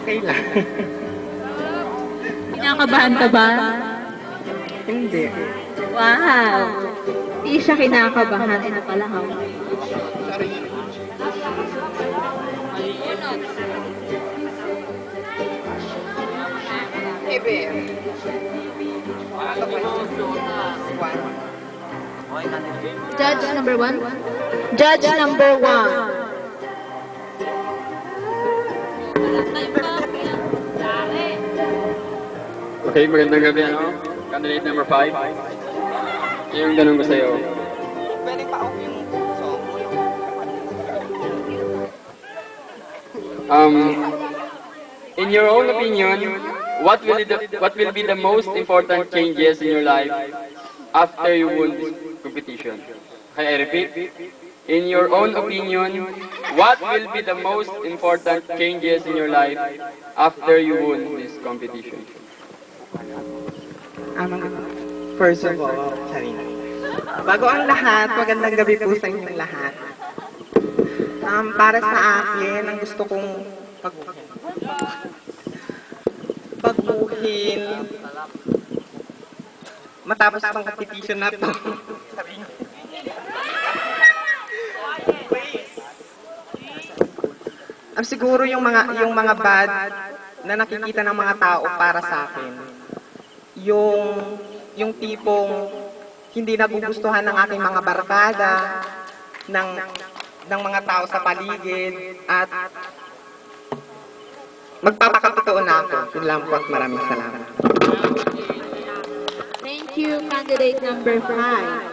Okay lang. Kinakabahan ka ba? Hindi. Wow! Hindi siya kinakabahan. Ito pala ha. Ebe. Ano question? One. Judge number 1? Judge number 1. Okay, magandang gabi Candidate number 5. Yung tanong ko sa'yo. Pwede pa ako yung song. In your own opinion, what will be the most important changes in your life after you won this competition? Okay, I repeat. In your own opinion, what will be the most important changes in your life after you won this competition? First of all, Charina. Bago ang lahat, magandang gabi po sa inyong lahat. Para sa akin, ang gusto kong pagbuhin matapos ang competition na to. Siguro yung mga bad na nakikita ng mga tao para sa akin. Yung tipong hindi nagugustuhan ng aking mga barkada, ng mga tao sa paligid, at magpapakatotoo na ako. Yun lang po at maraming salamat. Thank you, candidate number 5.